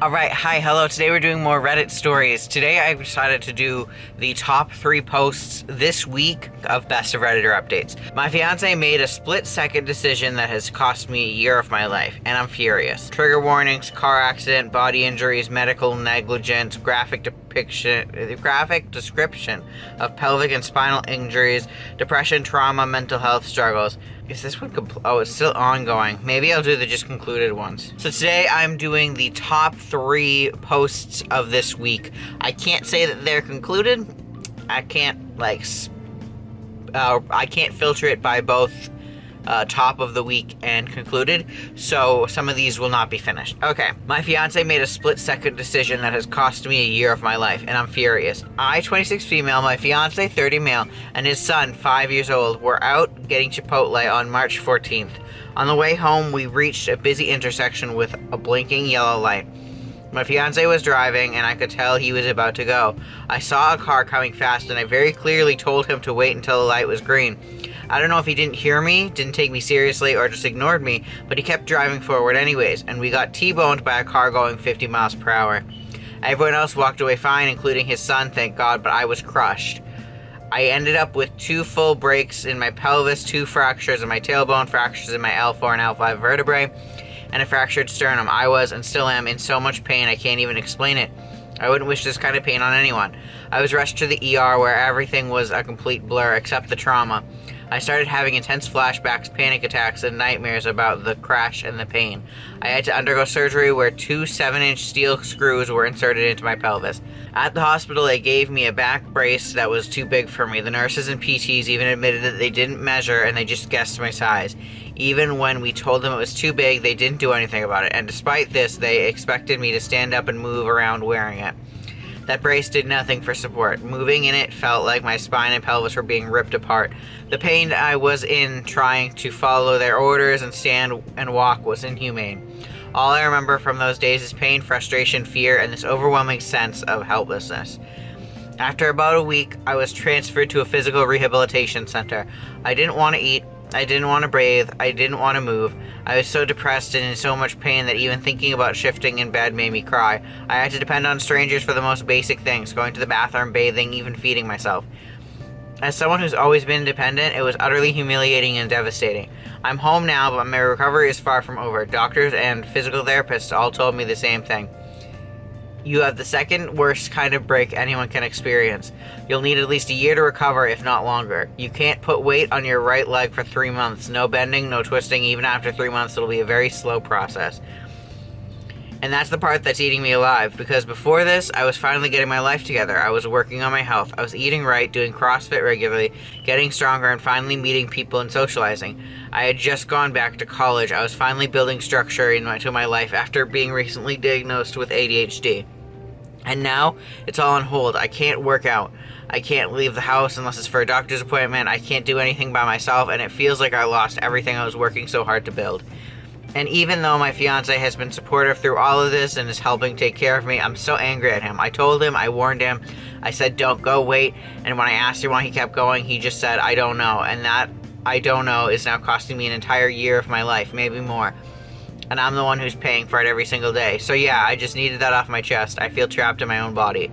Alright, hi, hello. Today we're doing more Reddit stories. Today I decided to do the top 3 posts this week of Best of Redditor updates. My fiance made a split-second decision that has cost me a year of my life, and I'm furious. Trigger warnings, car accident, body injuries, medical negligence, graphic description of pelvic and spinal injuries, depression, trauma, mental health struggles. Is this one oh, it's still ongoing. Maybe I'll do the just concluded ones. So today I'm doing the top 3 posts of this week. I can't say that they're concluded. I can't I can't filter it by both top of the week and concluded, so some of these will not be finished. Okay, my fiance made a split-second decision that has cost me a year of my life, and I'm furious. I, 26 female, my fiance, 30 male, and his son, 5 years old, were out getting Chipotle on March 14th. On the way home, we reached a busy intersection with a blinking yellow light. My fiance was driving, and I could tell he was about to go. I saw a car coming fast, and I very clearly told him to wait until the light was green. I don't know if he didn't hear me, didn't take me seriously, or just ignored me, but he kept driving forward anyways, and we got T-boned by a car going 50 miles per hour. Everyone else walked away fine, including his son, thank God, but I was crushed. I ended up with 2 full breaks in my pelvis, 2 fractures in my tailbone, fractures in my L4 and L5 vertebrae, and a fractured sternum. I was, and still am, in so much pain I can't even explain it. I wouldn't wish this kind of pain on anyone. I was rushed to the ER where everything was a complete blur except the trauma. I started having intense flashbacks, panic attacks, and nightmares about the crash and the pain. I had to undergo surgery where 2 7-inch steel screws were inserted into my pelvis. At the hospital, they gave me a back brace that was too big for me. The nurses and PTs even admitted that they didn't measure and they just guessed my size. Even when we told them it was too big, they didn't do anything about it, and despite this, they expected me to stand up and move around wearing it. That brace did nothing for support. Moving in it felt like my spine and pelvis were being ripped apart. The pain I was in trying to follow their orders and stand and walk was inhumane. All I remember from those days is pain, frustration, fear, and this overwhelming sense of helplessness. After about a week, I was transferred to a physical rehabilitation center. I didn't want to eat. I didn't want to bathe. I didn't want to move. I was so depressed and in so much pain that even thinking about shifting in bed made me cry. I had to depend on strangers for the most basic things, going to the bathroom, bathing, even feeding myself. As someone who's always been independent, it was utterly humiliating and devastating. I'm home now, but my recovery is far from over. Doctors and physical therapists all told me the same thing. You have the second worst kind of break anyone can experience. You'll need at least a year to recover, if not longer. You can't put weight on your right leg for 3 months. No bending, no twisting. Even after 3 months, it'll be a very slow process. And that's the part that's eating me alive, because before this, I was finally getting my life together. I was working on my health. I was eating right, doing CrossFit regularly, getting stronger, and finally meeting people and socializing. I had just gone back to college. I was finally building structure into my life after being recently diagnosed with ADHD. And now, it's all on hold. I can't work out. I can't leave the house unless it's for a doctor's appointment. I can't do anything by myself, and it feels like I lost everything I was working so hard to build. And even though my fiance has been supportive through all of this and is helping take care of me, I'm so angry at him. I told him, I warned him, I said, don't go, wait. And when I asked him why he kept going, he just said, I don't know. And that I don't know is now costing me an entire year of my life, maybe more. And I'm the one who's paying for it every single day. So yeah, I just needed that off my chest. I feel trapped in my own body.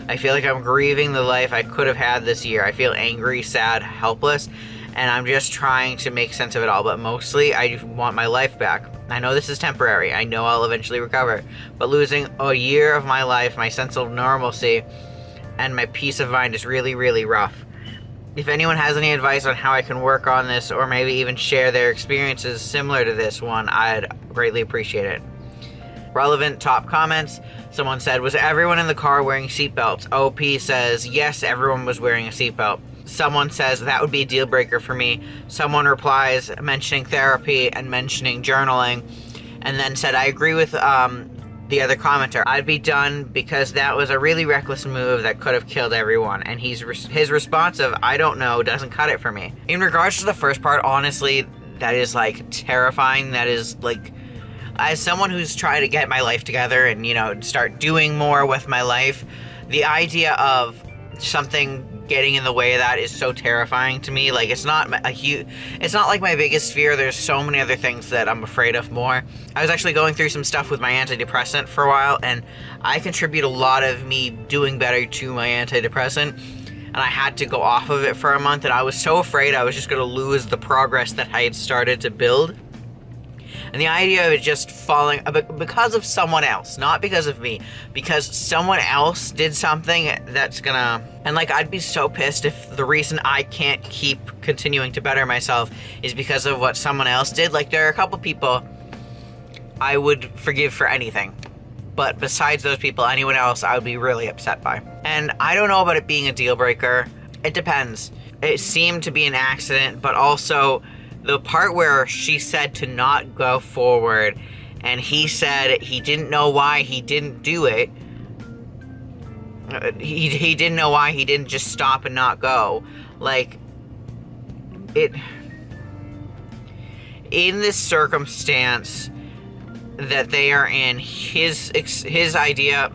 I feel like I'm grieving the life I could have had this year. I feel angry, sad, helpless, and I'm just trying to make sense of it all, but mostly I want my life back. I know this is temporary. I know I'll eventually recover, but losing a year of my life, my sense of normalcy, and my peace of mind is really, really rough. If anyone has any advice on how I can work on this, or maybe even share their experiences similar to this one, I'd greatly appreciate it. Relevant top comments. Someone said, was everyone in the car wearing seatbelts? OP says, yes, everyone was wearing a seatbelt. Someone says, that would be a deal breaker for me. Someone replies, mentioning therapy and mentioning journaling, and then said, I agree with the other commenter. I'd be done because that was a really reckless move that could have killed everyone. And his response of, I don't know, doesn't cut it for me. In regards to the first part, honestly, that is like terrifying. That is like, as someone who's trying to get my life together and, start doing more with my life, the idea of something getting in the way of that is so terrifying to me. Like, it's not like my biggest fear. There's so many other things that I'm afraid of more. I was actually going through some stuff with my antidepressant for a while, and I contribute a lot of me doing better to my antidepressant, and I had to go off of it for a month, and I was so afraid I was just going to lose the progress that I had started to build. And the idea of it just falling because of someone else, not because of me, because someone else did something that's gonna, and like, I'd be so pissed if the reason I can't keep continuing to better myself is because of what someone else did. Like, there are a couple people I would forgive for anything, but besides those people, anyone else I would be really upset by. And I don't know about it being a deal breaker. It depends. It seemed to be an accident, but also the part where she said to not go forward, and he said he didn't know why he didn't do it. He didn't know why he didn't just stop and not go. Like, it... in this circumstance that they are in, his idea,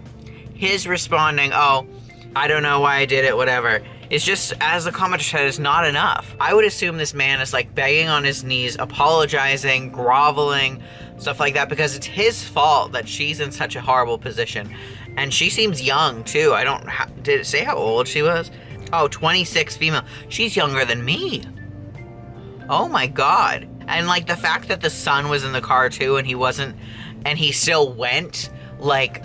his responding, oh, I don't know why I did it, whatever, it's just, as the commenter said, is not enough. I would assume this man is like begging on his knees, apologizing, groveling, stuff like that, because it's his fault that she's in such a horrible position. And she seems young too. Did it say how old she was? Oh, 26, female. She's younger than me. Oh my God. And like, the fact that the son was in the car too, and he wasn't, and he still went, like,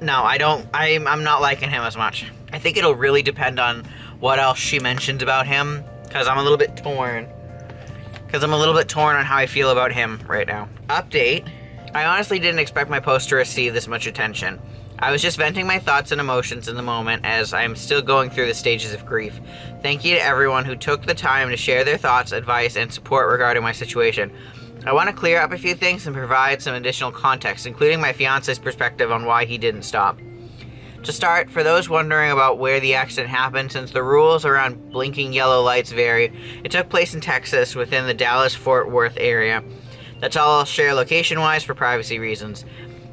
no, I'm not liking him as much. I think it'll really depend on what else she mentions about him, because I'm a little bit torn. On how I feel about him right now. Update. I honestly didn't expect my post to receive this much attention. I was just venting my thoughts and emotions in the moment, as I'm still going through the stages of grief. Thank you to everyone who took the time to share their thoughts, advice, and support regarding my situation. I want to clear up a few things and provide some additional context, including my fiance's perspective on why he didn't stop. To start, for those wondering about where the accident happened, since the rules around blinking yellow lights vary, it took place in Texas within the Dallas-Fort Worth area. That's all I'll share location-wise for privacy reasons.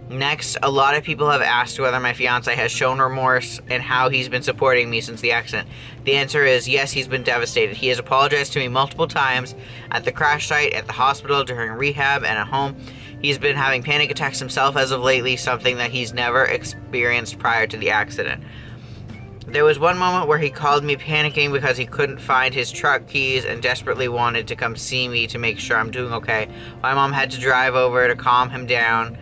Next, a lot of people have asked whether my fiance has shown remorse and how he's been supporting me since the accident. The answer is yes, he's been devastated. He has apologized to me multiple times at the crash site, at the hospital, during rehab, and at home. He's been having panic attacks himself as of lately, something that he's never experienced prior to the accident. There was one moment where he called me panicking because he couldn't find his truck keys and desperately wanted to come see me to make sure I'm doing okay. My mom had to drive over to calm him down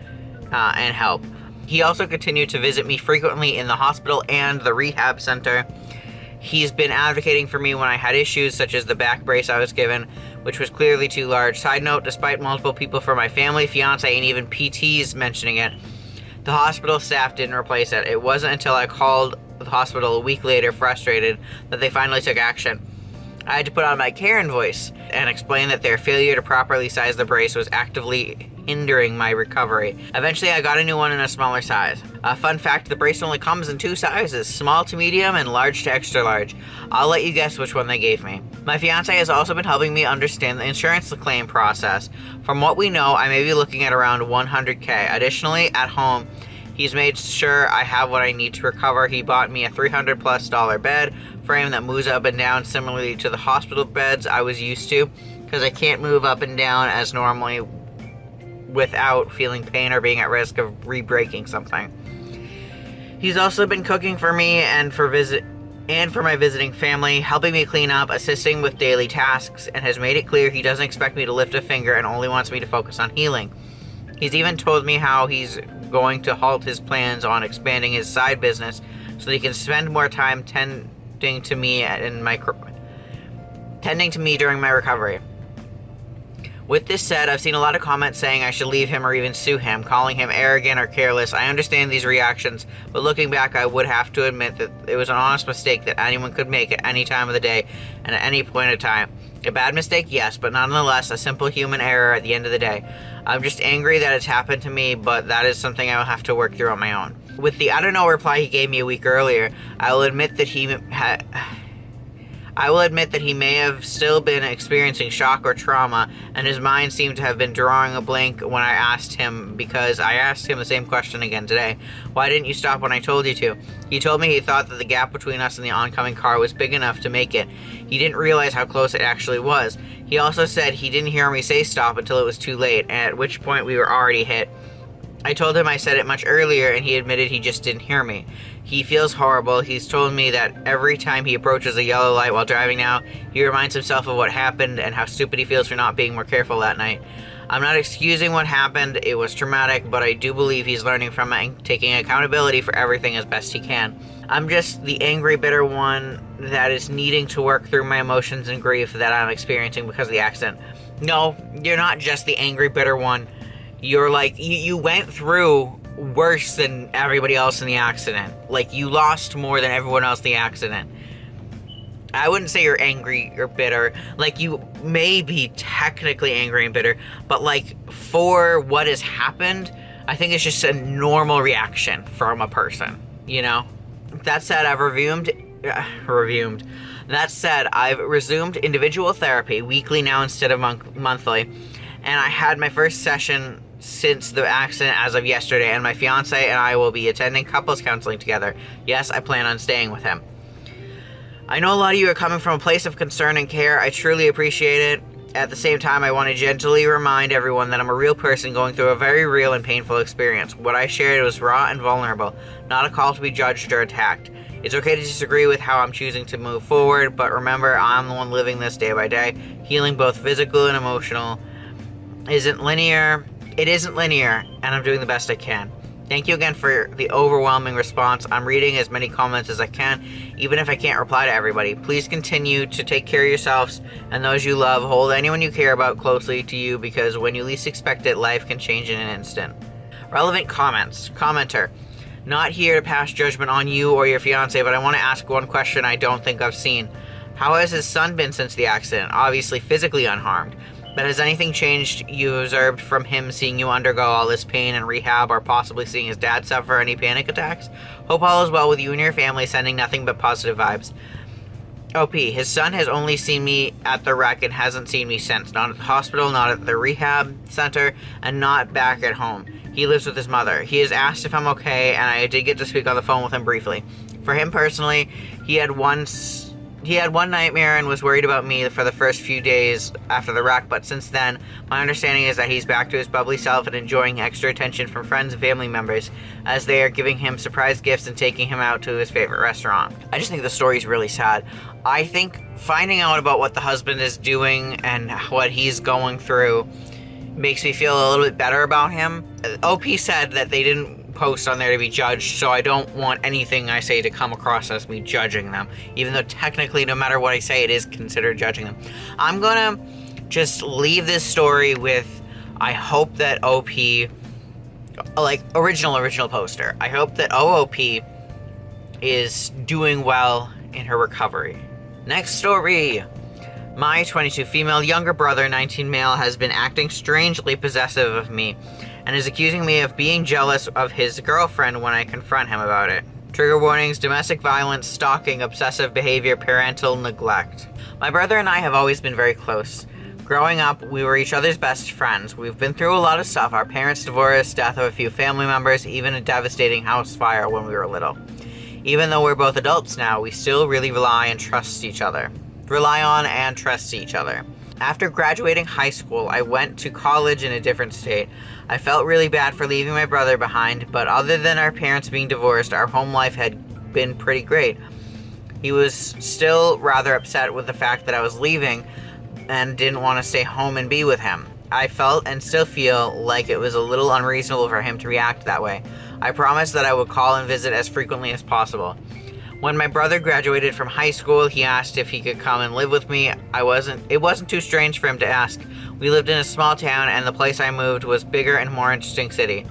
and help. He also continued to visit me frequently in the hospital and the rehab center. He's been advocating for me when I had issues, such as the back brace I was given, which was clearly too large. Side note, despite multiple people from my family, fiance, and even PTs mentioning it, the hospital staff didn't replace it. It wasn't until I called the hospital a week later, frustrated, that they finally took action. I had to put on my Karen voice and explain that their failure to properly size the brace was actively hindering my recovery. Eventually, I got a new one in a smaller size. Fun fact, the brace only comes in 2 sizes, small to medium and large to extra large. I'll let you guess which one they gave me. My fiance has also been helping me understand the insurance claim process. From what we know, I may be looking at around $100K. Additionally, at home, he's made sure I have what I need to recover. He bought me a $300+ bed frame that moves up and down similarly to the hospital beds I was used to, because I can't move up and down as normally without feeling pain or being at risk of re-breaking something. He's also been cooking for me and for my visiting family, helping me clean up, assisting with daily tasks, and has made it clear he doesn't expect me to lift a finger and only wants me to focus on healing. He's even told me how he's going to halt his plans on expanding his side business so that he can spend more time tending to me during my recovery. With this said, I've seen a lot of comments saying I should leave him or even sue him, calling him arrogant or careless. I understand these reactions, but looking back, I would have to admit that it was an honest mistake that anyone could make at any time of the day and at any point of time. A bad mistake, yes, but nonetheless, a simple human error at the end of the day. I'm just angry that it's happened to me, but that is something I will have to work through on my own. With the I don't know reply he gave me a week earlier, I will admit that I will admit that he may have still been experiencing shock or trauma, and his mind seemed to have been drawing a blank when I asked him, because I asked him the same question again today. Why didn't you stop when I told you to? He told me he thought that the gap between us and the oncoming car was big enough to make it. He didn't realize how close it actually was. He also said he didn't hear me say stop until it was too late, at which point we were already hit. I told him I said it much earlier, and he admitted he just didn't hear me. He feels horrible. He's told me that every time he approaches a yellow light while driving now, he reminds himself of what happened and how stupid he feels for not being more careful that night. I'm not excusing what happened. It was traumatic, but I do believe he's learning from it and taking accountability for everything as best he can. I'm just the angry, bitter one that is needing to work through my emotions and grief that I'm experiencing because of the accident. No, you're not just the angry, bitter one. You're like, you went through worse than everybody else in the accident. Like, you lost more than everyone else in the accident. I wouldn't say you're angry or bitter. Like, you may be technically angry and bitter, but like, for what has happened, I think it's just a normal reaction from a person, you know? That said, I've resumed individual therapy weekly now instead of monthly, and I had my first session since the accident as of yesterday, and my fiance and I will be attending couples counseling together. Yes, I plan on staying with him. I know a lot of you are coming from a place of concern and care. I truly appreciate it. At the same time, I want to gently remind everyone that I'm a real person going through a very real and painful experience. What I shared was raw and vulnerable, not a call to be judged or attacked. It's okay to disagree with how I'm choosing to move forward, but remember, I'm the one living this day by day. Healing, both physical and emotional, isn't linear. It isn't linear, and I'm doing the best I can. Thank you again for the overwhelming response. I'm reading as many comments as I can, even if I can't reply to everybody. Please continue to take care of yourselves and those you love. Hold anyone you care about closely to you, because when you least expect it, life can change in an instant. Relevant comments. Commenter. Not here to pass judgment on you or your fiance, but I want to ask one question I don't think I've seen. How has his son been since the accident? Obviously physically unharmed. But has anything changed you observed from him seeing you undergo all this pain and rehab, or possibly seeing his dad suffer any panic attacks? Hope all is well with you and your family, sending nothing but positive vibes. OP, his son has only seen me at the wreck and hasn't seen me since. Not at the hospital, not at the rehab center, and not back at home. He lives with his mother. He has asked if I'm okay, and I did get to speak on the phone with him briefly. For him personally, he had one nightmare and was worried about me for the first few days after the wreck, but since then, my understanding is that he's back to his bubbly self and enjoying extra attention from friends and family members, as they are giving him surprise gifts and taking him out to his favorite restaurant. I just think the story's really sad. I think finding out about what the husband is doing and what he's going through makes me feel a little bit better about him. OP said that they didn't post on there to be judged, so I don't want anything I say to come across as me judging them, even though technically no matter what I say, it is considered judging them. I'm gonna just leave this story with, I hope that OP, like original poster, I hope that OOP is doing well in her recovery. Next story. My 22 female younger brother, 19 male, has been acting strangely possessive of me and is accusing me of being jealous of his girlfriend when I confront him about it. Trigger warnings: domestic violence, stalking, obsessive behavior, parental neglect. My brother and I have always been very close. Growing up, we were each other's best friends. We've been through a lot of stuff: our parents' divorce, death of a few family members, even a devastating house fire when we were little. Even though we're both adults now, we still really rely on and trust each other. After graduating high school, I went to college in a different state. I felt really bad for leaving my brother behind, but other than our parents being divorced, our home life had been pretty great. He was still rather upset with the fact that I was leaving and didn't want to stay home and be with him. I felt and still feel like it was a little unreasonable for him to react that way. I promised that I would call and visit as frequently as possible. When my brother graduated from high school, he asked if he could come and live with me. It wasn't too strange for him to ask. We lived in a small town, and the place I moved was bigger and more interesting city.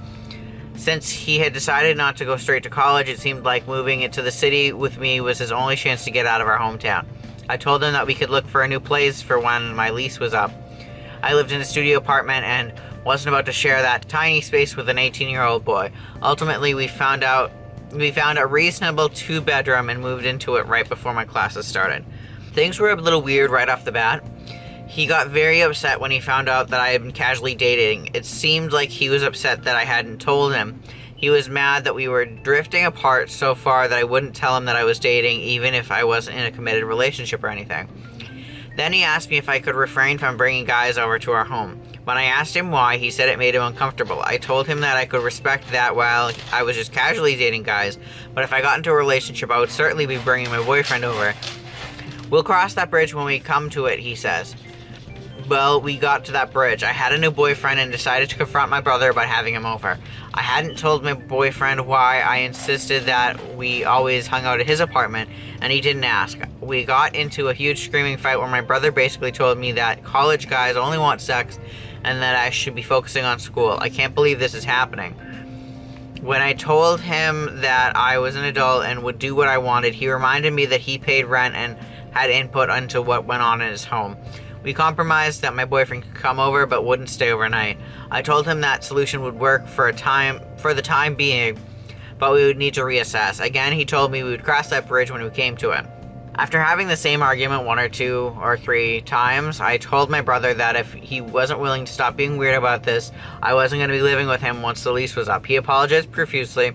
Since he had decided not to go straight to college, it seemed like moving into the city with me was his only chance to get out of our hometown. I told him that we could look for a new place for when my lease was up. I lived in a studio apartment and wasn't about to share that tiny space with an 18-year-old boy. Ultimately, we found a reasonable 2-bedroom and moved into it right before my classes started. Things were a little weird right off the bat. He got very upset when he found out that I had been casually dating. It seemed like he was upset that I hadn't told him. He was mad that we were drifting apart so far that I wouldn't tell him that I was dating, even if I wasn't in a committed relationship or anything. Then he asked me if I could refrain from bringing guys over to our home. When I asked him why, he said it made him uncomfortable. I told him that I could respect that while I was just casually dating guys, but if I got into a relationship, I would certainly be bringing my boyfriend over. We'll cross that bridge when we come to it, he says. Well, we got to that bridge. I had a new boyfriend and decided to confront my brother about having him over. I hadn't told my boyfriend why I insisted that we always hung out at his apartment, and he didn't ask. We got into a huge screaming fight where my brother basically told me that college guys only want sex and that I should be focusing on school. I can't believe this is happening. When I told him that I was an adult and would do what I wanted, he reminded me that he paid rent and had input into what went on in his home. We compromised that my boyfriend could come over but wouldn't stay overnight. I told him that solution would work for the time being, but we would need to reassess. Again, he told me we would cross that bridge when we came to it. After having the same argument 1 or 2 or 3 times, I told my brother that if he wasn't willing to stop being weird about this, I wasn't going to be living with him once the lease was up. He apologized profusely,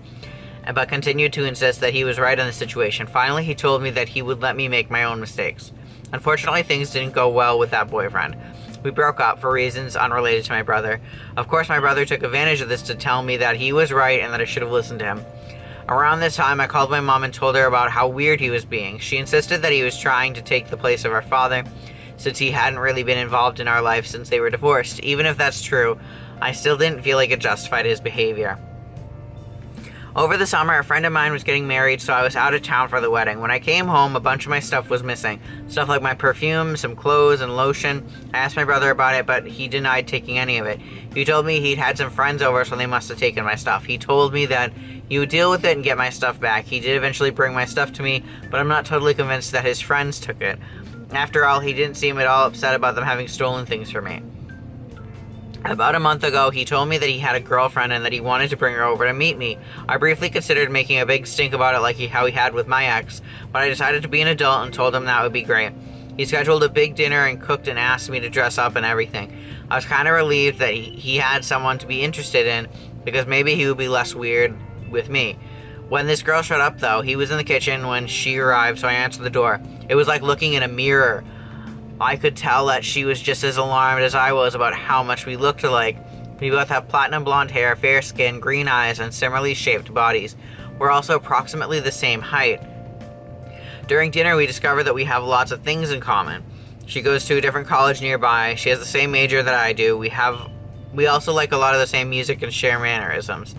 but continued to insist that he was right in the situation. Finally, he told me that he would let me make my own mistakes. Unfortunately, things didn't go well with that boyfriend. We broke up for reasons unrelated to my brother. Of course, my brother took advantage of this to tell me that he was right and that I should have listened to him. Around this time, I called my mom and told her about how weird he was being. She insisted that he was trying to take the place of our father, since he hadn't really been involved in our life since they were divorced. Even if that's true, I still didn't feel like it justified his behavior. Over the summer, a friend of mine was getting married, so I was out of town for the wedding. When I came home, a bunch of my stuff was missing. Stuff like my perfume, some clothes, and lotion. I asked my brother about it, but he denied taking any of it. He told me he'd had some friends over, so they must have taken my stuff. He told me that he would deal with it and get my stuff back. He did eventually bring my stuff to me, but I'm not totally convinced that his friends took it. After all, he didn't seem at all upset about them having stolen things from me. About a month ago, he told me that he had a girlfriend and that he wanted to bring her over to meet me. I briefly considered making a big stink about it like how he had with my ex, but I decided to be an adult and told him that would be great. He scheduled a big dinner and cooked and asked me to dress up and everything. I was kind of relieved that he had someone to be interested in, because maybe he would be less weird with me. When this girl showed up, though, he was in the kitchen when she arrived, so I answered the door. It was like looking in a mirror. I could tell that she was just as alarmed as I was about how much we looked alike. We both have platinum blonde hair, fair skin, green eyes, and similarly shaped bodies. We're also approximately the same height. During dinner, we discovered that we have lots of things in common. She goes to a different college nearby. She has the same major that I do. We also like a lot of the same music and share mannerisms.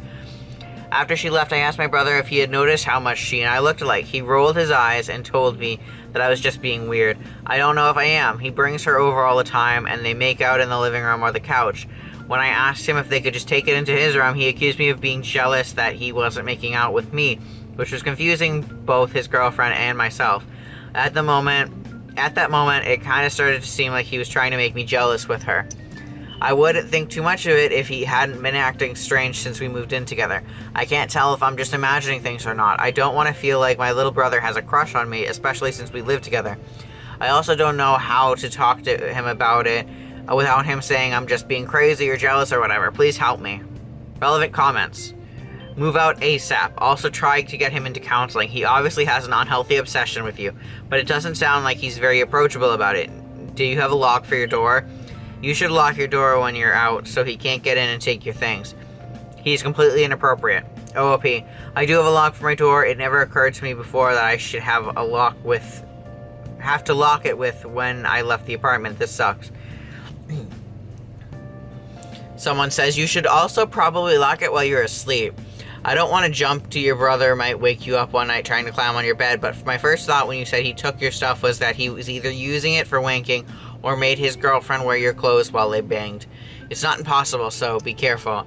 After she left, I asked my brother if he had noticed how much she and I looked alike. He rolled his eyes and told me that I was just being weird. I don't know if I am. He brings her over all the time, and they make out in the living room or the couch. When I asked him if they could just take it into his room, he accused me of being jealous that he wasn't making out with me, which was confusing both his girlfriend and myself. At that moment, it kind of started to seem like he was trying to make me jealous with her. I wouldn't think too much of it if he hadn't been acting strange since we moved in together. I can't tell if I'm just imagining things or not. I don't want to feel like my little brother has a crush on me, especially since we live together. I also don't know how to talk to him about it without him saying I'm just being crazy or jealous or whatever. Please help me. Relevant comments. Move out ASAP. Also try to get him into counseling. He obviously has an unhealthy obsession with you, but it doesn't sound like he's very approachable about it. Do you have a lock for your door? You should lock your door when you're out so he can't get in and take your things. He's completely inappropriate. OOP. I do have a lock for my door. It never occurred to me before that I should have to lock it with when I left the apartment. This sucks. Someone says you should also probably lock it while you're asleep. I don't want to jump to your brother might wake you up one night trying to climb on your bed, but my first thought when you said he took your stuff was that he was either using it for wanking or made his girlfriend wear your clothes while they banged. It's not impossible, so be careful.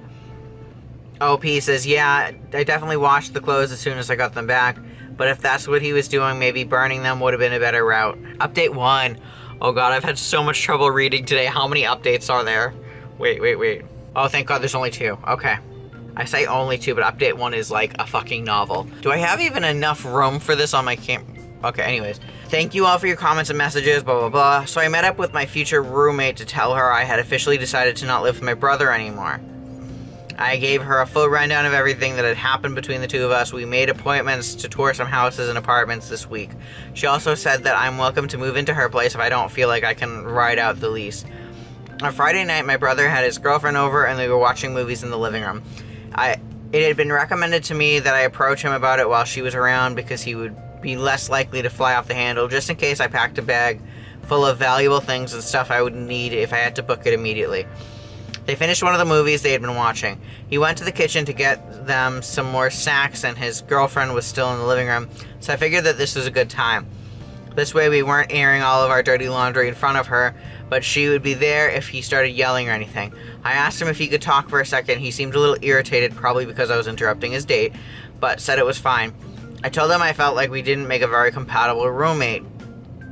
OP says, yeah, I definitely washed the clothes as soon as I got them back, but if that's what he was doing, maybe burning them would have been a better route. Update 1. Oh god, I've had so much trouble reading today. How many updates are there? Wait. Oh, thank god there's only 2. Okay. I say only 2, but update 1 is like a fucking novel. Do I have even enough room for this on my Okay, anyways. Thank you all for your comments and messages, blah, blah, blah. So I met up with my future roommate to tell her I had officially decided to not live with my brother anymore. I gave her a full rundown of everything that had happened between the two of us. We made appointments to tour some houses and apartments this week. She also said that I'm welcome to move into her place if I don't feel like I can ride out the lease. On Friday night, my brother had his girlfriend over and they were watching movies in the living room. It had been recommended to me that I approach him about it while she was around because he would be less likely to fly off the handle, just in case I packed a bag full of valuable things and stuff I would need if I had to book it immediately. They finished one of the movies they had been watching. He went to the kitchen to get them some more snacks and his girlfriend was still in the living room, so I figured that this was a good time. This way we weren't airing all of our dirty laundry in front of her, but she would be there if he started yelling or anything. I asked him if he could talk for a second. He seemed a little irritated, probably because I was interrupting his date, but said it was fine. I told him I felt like we didn't make a very compatible roommate.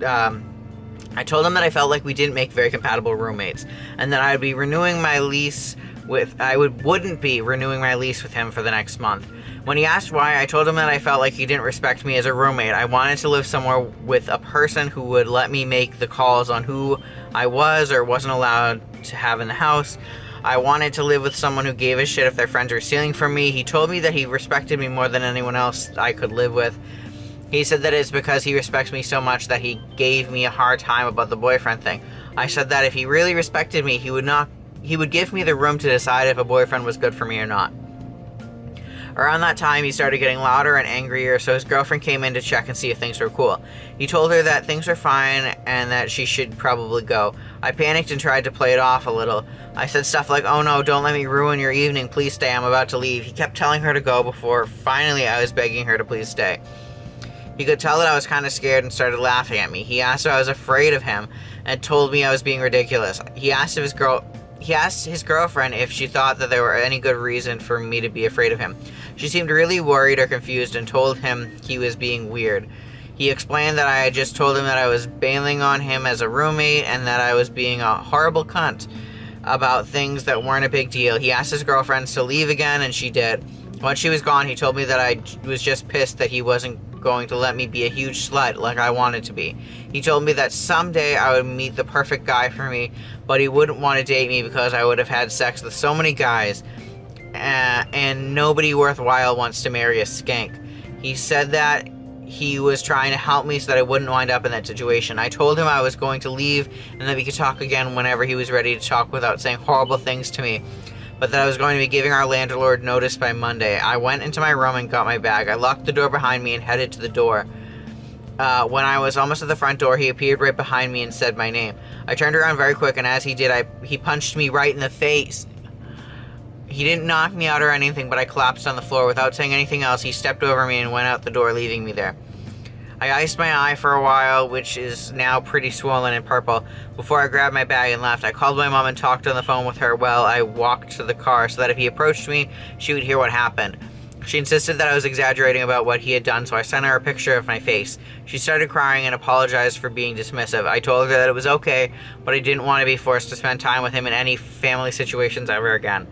I told him that I felt like we didn't make very compatible roommates, and that wouldn't be renewing my lease with him for the next month. When he asked why, I told him that I felt like he didn't respect me as a roommate. I wanted to live somewhere with a person who would let me make the calls on who I was or wasn't allowed to have in the house. I wanted to live with someone who gave a shit if their friends were stealing from me. He told me that he respected me more than anyone else I could live with. He said that it's because he respects me so much that he gave me a hard time about the boyfriend thing. I said that if he really respected me, he would give me the room to decide if a boyfriend was good for me or not. Around that time, he started getting louder and angrier, so his girlfriend came in to check and see if things were cool. He told her that things were fine and that she should probably go. I panicked and tried to play it off a little. I said stuff like, "Oh no, don't let me ruin your evening, please stay, I'm about to leave." He kept telling her to go before finally I was begging her to please stay. He could tell that I was kind of scared and started laughing at me. He asked if I was afraid of him and told me I was being ridiculous. He asked his girlfriend if she thought that there were any good reason for me to be afraid of him. She seemed really worried or confused and told him he was being weird. He explained that I had just told him that I was bailing on him as a roommate and that I was being a horrible cunt about things that weren't a big deal. He asked his girlfriends to leave again and she did. Once she was gone, he told me that I was just pissed that he wasn't going to let me be a huge slut like I wanted to be. He told me that someday I would meet the perfect guy for me, but he wouldn't want to date me because I would have had sex with so many guys, and nobody worthwhile wants to marry a skank. He said that he was trying to help me so that I wouldn't wind up in that situation. I told him I was going to leave and that we could talk again whenever he was ready to talk without saying horrible things to me, but that I was going to be giving our landlord notice by Monday. I went into my room and got my bag. I locked the door behind me and headed to the door. When I was almost at the front door, he appeared right behind me and said my name. I turned around very quick, and as he did, he punched me right in the face. He didn't knock me out or anything, but I collapsed on the floor. Without saying anything else, he stepped over me and went out the door, leaving me there. I iced my eye for a while, which is now pretty swollen and purple, before I grabbed my bag and left. I called my mom and talked on the phone with her while I walked to the car so that if he approached me, she would hear what happened. She insisted that I was exaggerating about what he had done, so I sent her a picture of my face. She started crying and apologized for being dismissive. I told her that it was okay, but I didn't want to be forced to spend time with him in any family situations ever again.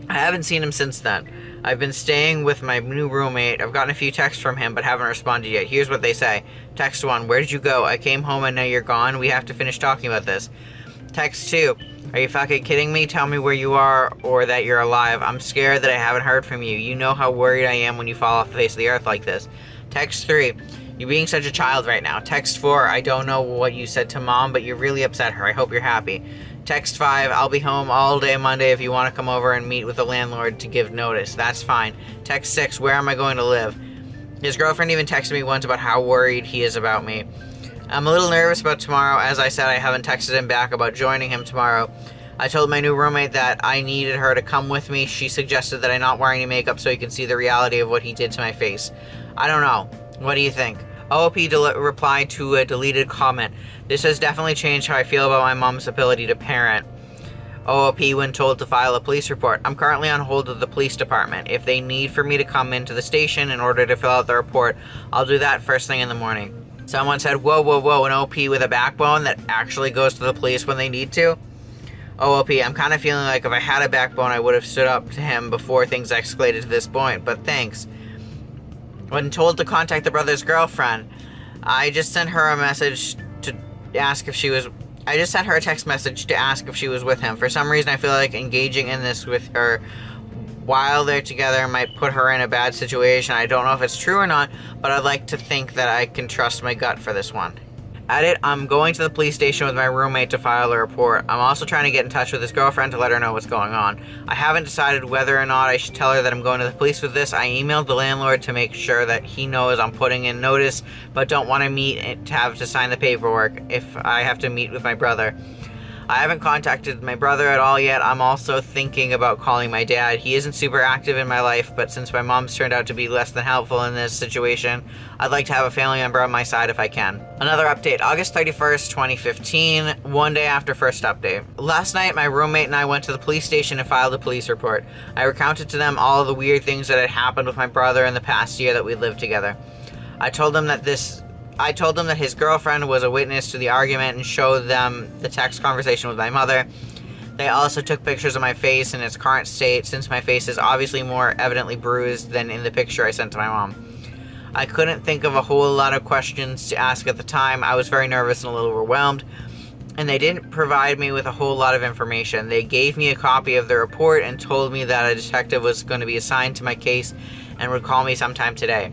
I haven't seen him since then. I've been staying with my new roommate. I've gotten a few texts from him, but haven't responded yet. Here's what they say. Text 1, where did you go? I came home and now you're gone. We have to finish talking about this. Text 2, are you fucking kidding me? Tell me where you are or that you're alive. I'm scared that I haven't heard from you. You know how worried I am when you fall off the face of the earth like this. Text 3, you're being such a child right now. Text 4, I don't know what you said to mom, but you really upset her. I hope you're happy. Text 5, I'll be home all day Monday if you want to come over and meet with the landlord to give notice. That's fine. Text 6, where am I going to live? His girlfriend even texted me once about how worried he is about me. I'm a little nervous about tomorrow. As I said, I haven't texted him back about joining him tomorrow. I told my new roommate that I needed her to come with me. She suggested that I not wear any makeup so he can see the reality of what he did to my face. I don't know. What do you think? OOP replied to a deleted comment. This has definitely changed how I feel about my mom's ability to parent. OOP when told to file a police report. I'm currently on hold with the police department. If they need for me to come into the station in order to fill out the report, I'll do that first thing in the morning. Someone said, whoa, whoa, whoa, an OP with a backbone that actually goes to the police when they need to? OOP, I'm kind of feeling like if I had a backbone, I would have stood up to him before things escalated to this point, but thanks. When told to contact the brother's girlfriend, I just sent her a message to ask if she was... I just sent her a text message to ask if she was with him. For some reason, I feel like engaging in this with her while they're together might put her in a bad situation. I don't know if it's true or not, but I'd like to think that I can trust my gut for this one. Edit, I'm going to the police station with my roommate to file a report. I'm also trying to get in touch with his girlfriend to let her know what's going on. I haven't decided whether or not I should tell her that I'm going to the police with this. I emailed the landlord to make sure that he knows I'm putting in notice, but don't want to meet to have to sign the paperwork if I have to meet with my brother. I haven't contacted my brother at all yet. I'm also thinking about calling my dad. He isn't super active in my life, but since my mom's turned out to be less than helpful in this situation, I'd like to have a family member on my side if I can. Another update, August 31st, 2015, one day after first update. Last night, my roommate and I went to the police station and filed a police report. I recounted to them all of the weird things that had happened with my brother in the past year that we lived together. I told them that his girlfriend was a witness to the argument and showed them the text conversation with my mother. They also took pictures of my face in its current state, since my face is obviously more evidently bruised than in the picture I sent to my mom. I couldn't think of a whole lot of questions to ask at the time. I was very nervous and a little overwhelmed, and they didn't provide me with a whole lot of information. They gave me a copy of the report and told me that a detective was going to be assigned to my case and would call me sometime today.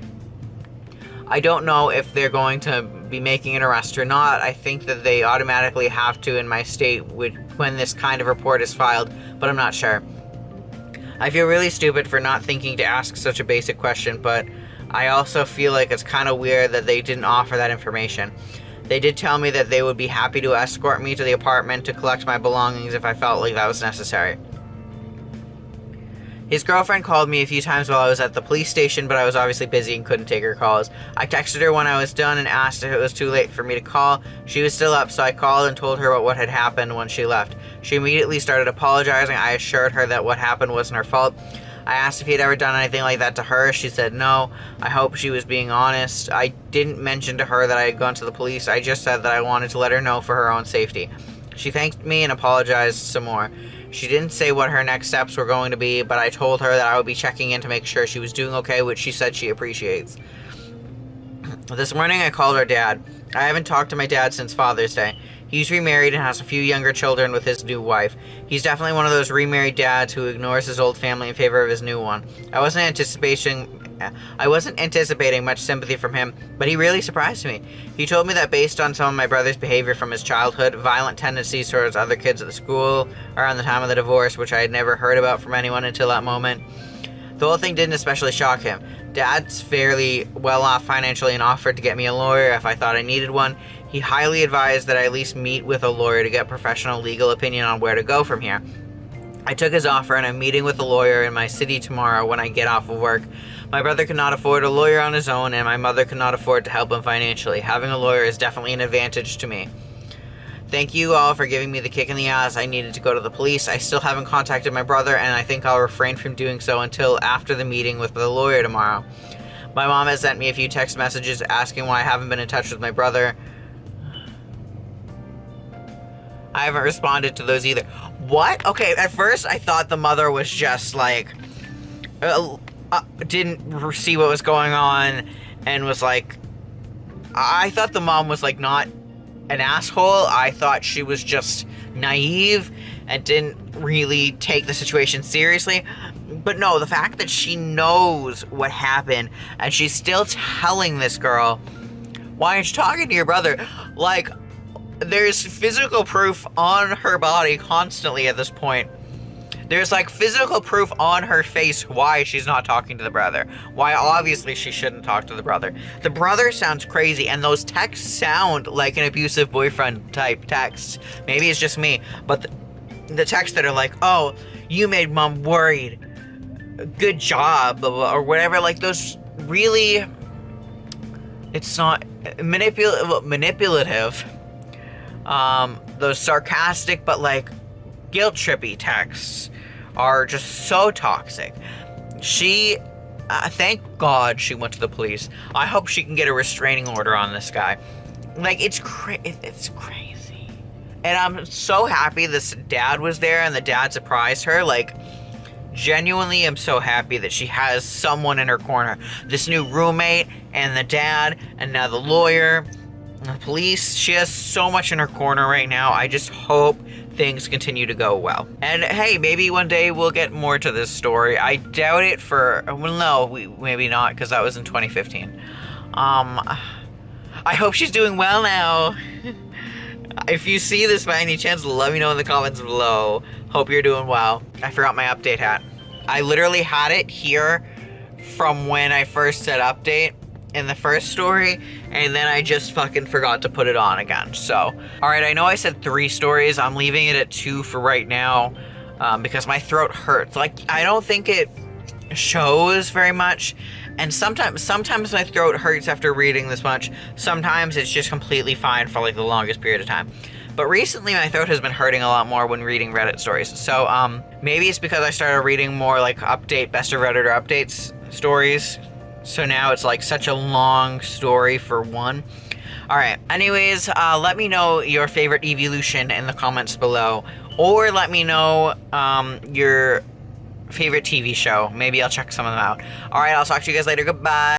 I don't know if they're going to be making an arrest or not. I think that they automatically have to in my state when this kind of report is filed, but I'm not sure. I feel really stupid for not thinking to ask such a basic question, but I also feel like it's kind of weird that they didn't offer that information. They did tell me that they would be happy to escort me to the apartment to collect my belongings if I felt like that was necessary. His girlfriend called me a few times while I was at the police station, but I was obviously busy and couldn't take her calls. I texted her when I was done and asked if it was too late for me to call. She was still up, so I called and told her about what had happened when she left. She immediately started apologizing. I assured her that what happened wasn't her fault. I asked if he had ever done anything like that to her. She said no. I hope she was being honest. I didn't mention to her that I had gone to the police. I just said that I wanted to let her know for her own safety. She thanked me and apologized some more. She didn't say what her next steps were going to be, but I told her that I would be checking in to make sure she was doing okay, which she said she appreciates. This morning I called her dad. I haven't talked to my dad since Father's Day. He's remarried and has a few younger children with his new wife. He's definitely one of those remarried dads who ignores his old family in favor of his new one. I wasn't anticipating much sympathy from him, but he really surprised me. He told me that based on some of my brother's behavior from his childhood, violent tendencies towards other kids at the school around the time of the divorce, which I had never heard about from anyone until that moment, the whole thing didn't especially shock him. Dad's fairly well off financially and offered to get me a lawyer if I thought I needed one. He highly advised that I at least meet with a lawyer to get professional legal opinion on where to go from here. I took his offer and I'm meeting with a lawyer in my city tomorrow when I get off of work. My brother could not afford a lawyer on his own, and my mother could not afford to help him financially. Having a lawyer is definitely an advantage to me. Thank you all for giving me the kick in the ass I needed to go to the police. I still haven't contacted my brother, and I think I'll refrain from doing so until after the meeting with the lawyer tomorrow. My mom has sent me a few text messages asking why I haven't been in touch with my brother. I haven't responded to those either. What? Okay, at first I thought the mother was just like, didn't see what was going on and was like, I thought the mom was like not an asshole. I thought she was just naive and didn't really take the situation seriously. But no, the fact that she knows what happened and she's still telling this girl, why aren't you talking to your brother? Like, there's physical proof on her body constantly at this point. There's like physical proof on her face why she's not talking to the brother. Why obviously she shouldn't talk to the brother. The brother sounds crazy, and those texts sound like an abusive boyfriend type texts. Maybe it's just me, but the texts that are like, oh, you made mom worried, good job, blah, blah, or whatever, like those really, it's not manipulative. Those sarcastic but like guilt trippy texts are just so toxic. She, thank God she went to the police. I hope she can get a restraining order on this guy. Like, it's crazy. And I'm so happy this dad was there and the dad surprised her. Like, genuinely am so happy that she has someone in her corner. This new roommate and the dad and now the lawyer and the police. She has so much in her corner right now. I just hope things continue to go well. And hey, maybe one day we'll get more to this story. I doubt it well, no, maybe not, because that was in 2015. I hope she's doing well now. If you see this by any chance, let me know in the comments below. Hope you're doing well. I forgot my update hat. I literally had it here from when I first said update in the first story, and then I just fucking forgot to put it on again. So, alright, I know I said 3 stories. I'm leaving it at 2 for right now, because my throat hurts. Like, I don't think it shows very much, and sometimes my throat hurts after reading this much. Sometimes it's just completely fine for like the longest period of time. But recently my throat has been hurting a lot more when reading Reddit stories. So maybe it's because I started reading more like best of Redditor updates stories. So now it's like such a long story for one. Alright, anyways, let me know your favorite evolution in the comments below. Or let me know your favorite TV show. Maybe I'll check some of them out. Alright, I'll talk to you guys later. Goodbye.